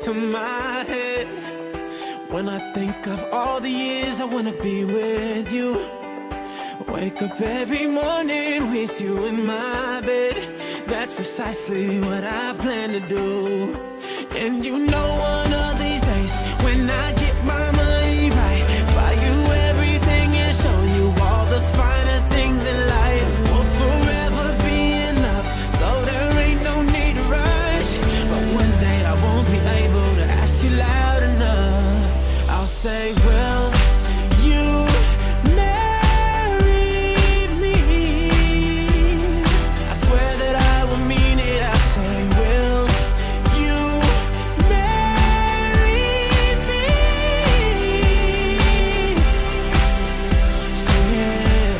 to my head. When I think of all the years I wanna be with you, wake up every morning with you in my bed. That's precisely what I plan to do. And you know one of these days, when I get my money right, buy you everything and show you all the finer things in life. We'll forever be in love, so there ain't no need to rush. But one day I won't be able to ask you loud enough. I'll say, will you marry me? I swear that I will mean it. I say, will you marry me? Say it.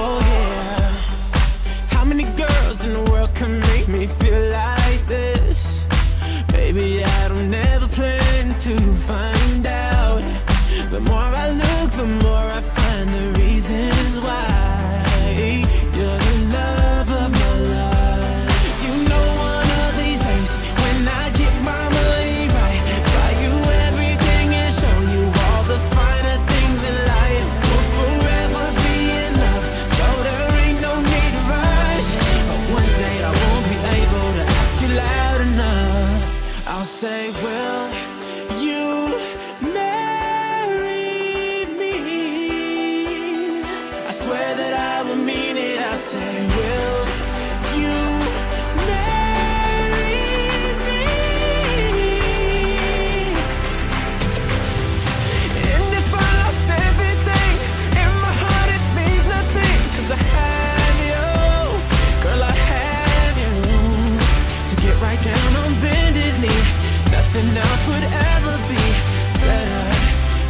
Oh yeah. How many girls in the world can make me feel like this? Baby, I don't ever plan to find out. The more I look, the more I find the reasons why you're the love of my life. You know one of these days, when I get my money right, buy you everything and show you all the finer things in life. We'll forever be in love, so there ain't no need to rush. But one day I won't be able to ask you loud enough. I'll say, will you marry me? I swear that I will mean it. I say, will you marry me? And if I lost everything, in my heart it means nothing. 'Cause I have you, girl, I have you. To get right down on bended knee, nothing else would ever be better,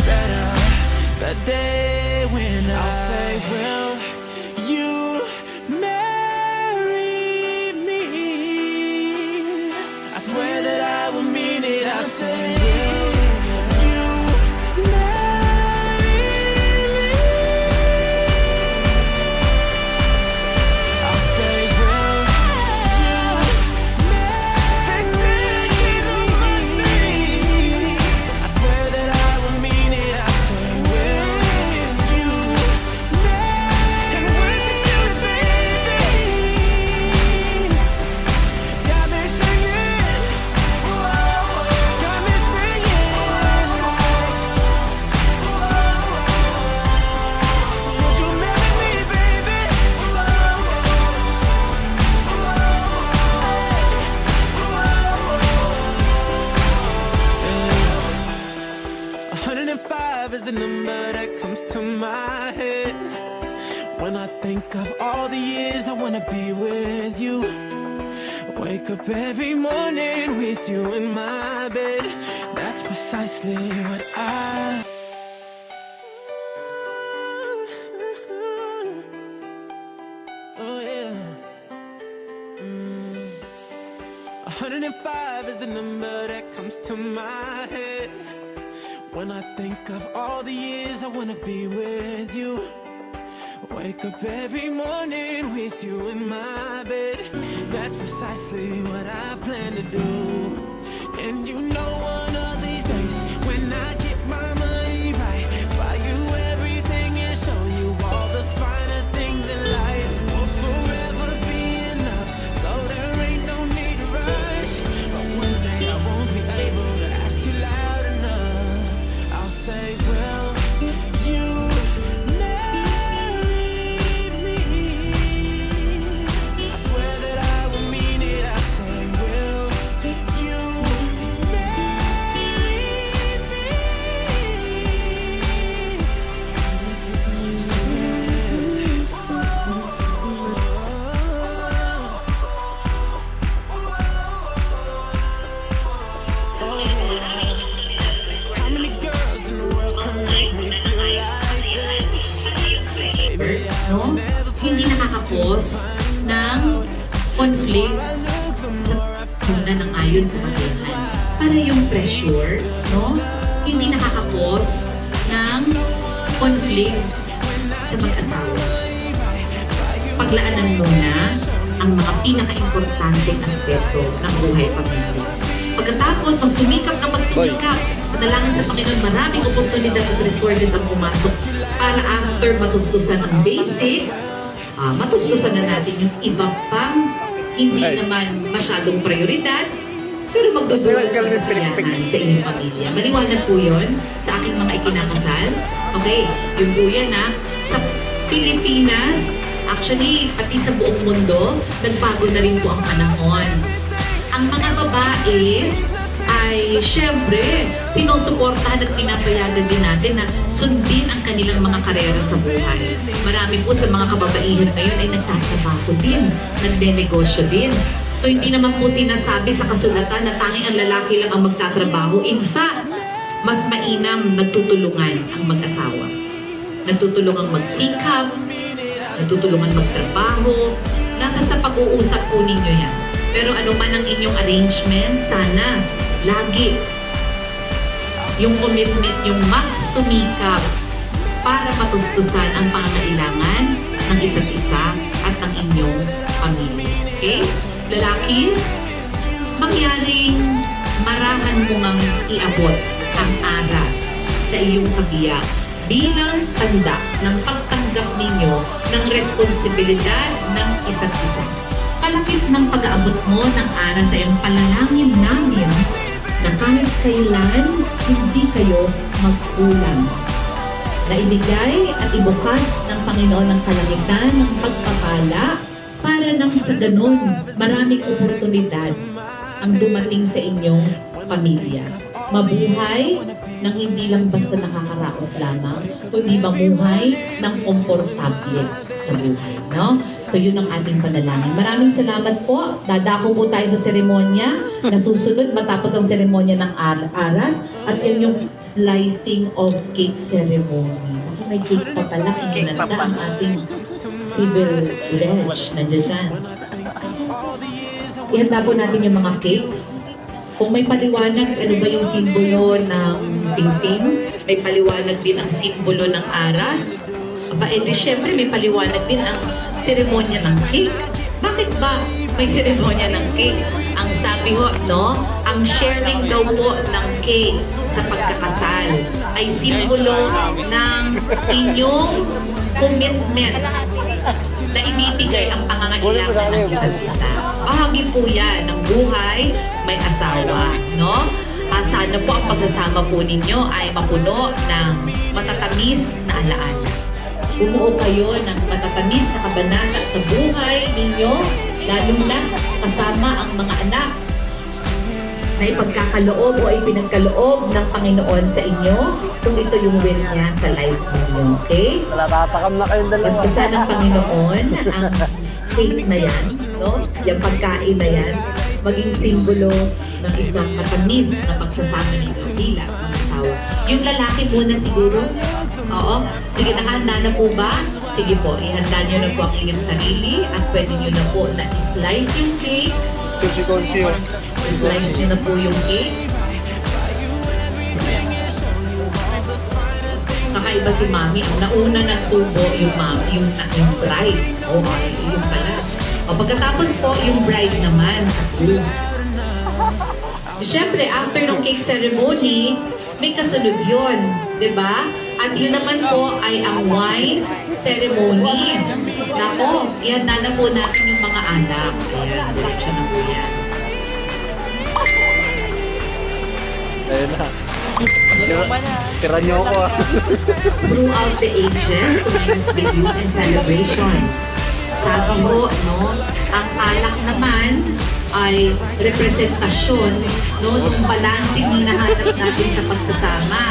better. The day when I'll say, will you marry me? I swear that I will mean it. I say, will you marry me? I'll say, will you marry me? I swear that I will mean it. I say, will you marry? And when you do it, baby, got me singing. Got me singing. Would you marry me, baby? 105 is the number that comes to my head. When I think of all the years I wanna be with you, wake up every morning with you in my bed. That's precisely what I. Oh yeah. 105 is the number that comes to my head. When I think of all the years I wanna be with you, wake up every morning with you in my bed. That's precisely what I plan to do. And you know one of these days, when I get my money right, buy you everything and show you all the finer things in life. We'll forever be in love, so there ain't no need to rush. But one day I won't be able to ask you loud enough. I'll say, will you marry me? I swear that I will mean it. I say, will you marry me? How many girls in the world can make me feel like this? Baby, I No? will never Hindi nakakapos ng conflict muna ng ayon sa batayan. Para yung pressure, no? Hindi nakakapos ng conflict sa mag-asawa. paglaanan muna ang mga pinaka-importanteng aspeto ng buhay pamilya. Pagkatapos, magsumikap na magsumikap. Panalangin sa Panginoon, maraming oportunidad at resources ang pumasok para after matustusan ang basic, matustusan na natin yung iba pang hindi naman masyadong prioridad, pero magdudulot ng kasiyahan sa inyong pamilya. Maliwanag po yun sa aking mga ikinakasal. Okay, yun po yan sa Pilipinas, actually, pati sa buong mundo, nagbago na rin po ang panahon. Ang mga babae ay syempre sinusuportahan at pinapayagan din natin na sundin ang kanilang mga karera sa buhay. Marami po sa mga kababaihan ngayon ay nagtatrabaho din, nagnenegosyo din. So hindi naman po sinasabi sa kasulatan na tanging ang lalaki lang ang magtatrabaho. In fact, mas mainam nagtutulungan ang mag-asawa. Nagtutulungan magsikap, nagtutulungan magtrabaho, nasa sa pag-uusap po ninyo yan. Pero ano man ang inyong arrangement, sana lagi yung commitment, yung magsumikap para matustusan ang pangangailangan ng isa't isa at ng inyong pamilya. Okay? Lalaki, mangyaring marahan mo ngang iabot ang aras sa iyong kabiyak bilang tanda ng pagtanggap ninyo ng responsibilidad ng isa't isa. Kalakip ng pag-aabot mo ng aras ay ang palalangin namin na kahit kailan hindi kayo magkulang. Na ibigay at ibukas ng Panginoon ng kalangitan ng pagpapala para nang sa ganun maraming oportunidad ang dumating sa inyong pamilya. Mabuhay nang hindi lang basta nakakaraos lamang, kundi mamuhay ng komportable sa buhay, no? So yun ang ating panalangin. Maraming salamat po. Dadako po tayo sa seremonya na susunod matapos ang seremonya ng aras at yun yung slicing of cake ceremony. May cake pa pala, kinanta ang ating civil reg. Nandiyan dyan. Ihanda po natin yung mga cakes. Kung may paliwanag, ano ba yung simbolo ng sing-sing? May paliwanag din ang simbolo ng aras. Aba, edi syempre may paliwanag din ang seremonya ng cake. Bakit ba may seremonya ng cake? Ang sabi ho, no? Ang sharing daw po ng cake sa pagkakasal ay simbolo ng inyong commitment na ibibigay ang pangangailangan ng isa't isa. Bahagi po yan ng buhay, may asawa, no? Sana po ang pagsasama po ninyo ay mapuno ng matatamis na alaala. Bumuo kayo ng matatamis na kabanata sa buhay ninyo, lalong na kasama ang mga anak na ipagkakaloob o ipinagkaloob ng Panginoon sa inyo kung ito yung will niya sa life ninyo. Okay? Natatakam na kayong dalawa. Basta ng Panginoon ang cake na yan, no? Yung pagkain na yan, maging simbolo ng isang matamis na pagsasama ninyo bilang mga asawa. Yung lalaki muna siguro, oo. Sige, nakahanda na po ba? Sige po, ihanda nyo na po ang inyong sarili at pwede nyo na po na i-slice yung cake. Kunsi-kunsi yun. I-slice nyo na po yung cake. Kakaiba si Mami. Ang nauna nagsubo yung Mami, yung bride. Oh, yung pala. O pagkatapos po, yung bride naman sa groom. Siyempre, after ng cake ceremony, may kasunod yun. Diba? At yun naman po ay ang wine ceremony. Nako, ihanda na po natin yung mga anak. Ayan, direksyon na po yan. Ayun na. Tira niyo ako ah. Throughout the ages, commence with youth and celebration. Sabi ho, no, ang alak naman ay representasyon, no, ng balancing hinahanap natin sa pagsasama.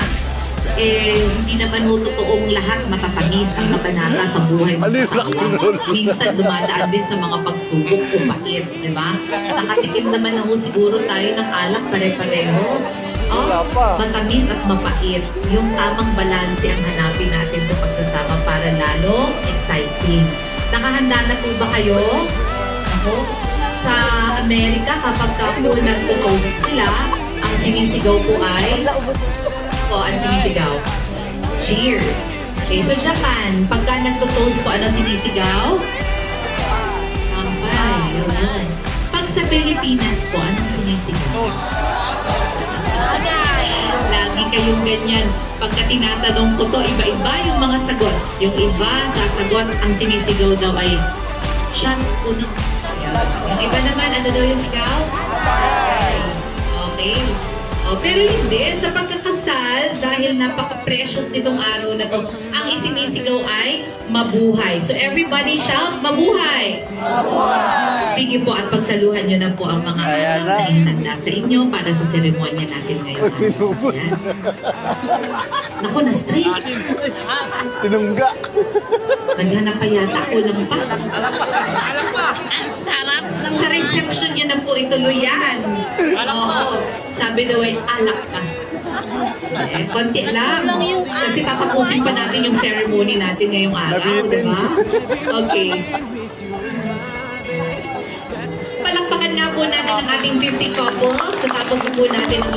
Eh, hindi naman ho totoong lahat matatamis ang kabanata sa buhay ng asawa. Minsan dumadaan din sa mga pagsubok o pait, di ba? Nakatikim naman na ho siguro tayo ng alak pare-pareho. Oh, matamis at mapait. Yung tamang balanse ang hanapin natin sa pagsasama para lalo exciting. Nakahanda na po ba kayo? Ako? Sa Amerika, kapag ka po nag-toast sila, ang sinisigaw po ay ang sinisigaw. Cheers! Okay, so Japan, pagka nagto-toast po, ano sinisigaw? Pilipinas po, anong sinisigaw? Lagi kayong ganyan. Pagka tinatanong ko to, iba-iba yung mga sagot. Yung iba, sasagot, ang sinisigaw daw ay shot puno. Yung iba naman, ano daw yung sigaw? Okay. Oh, pero hindi, sa pagkakasal, dahil napaka-precious nitong araw na to, ang isinisigaw ay mabuhay. So everybody shout, mabuhay! Sige po, at pagsaluhan nyo na po ang mga Ayan na. na inanda sa inyo para sa seremonya natin ngayon. Sinubos. Ayan. Naku, na-straight. Tinungga. Naghanap pa yata, kulang pa. Ang sarap. Sa reception niya na po ituloy yan. Oo. Sabi daw ay alak pa. Eh, konti lang. Kasi tatapusin pa natin yung ceremony natin ngayong araw, Nabitin. diba? Okay. Palakpakan nga po natin ang ating 50 couples. Tatapos po natin ang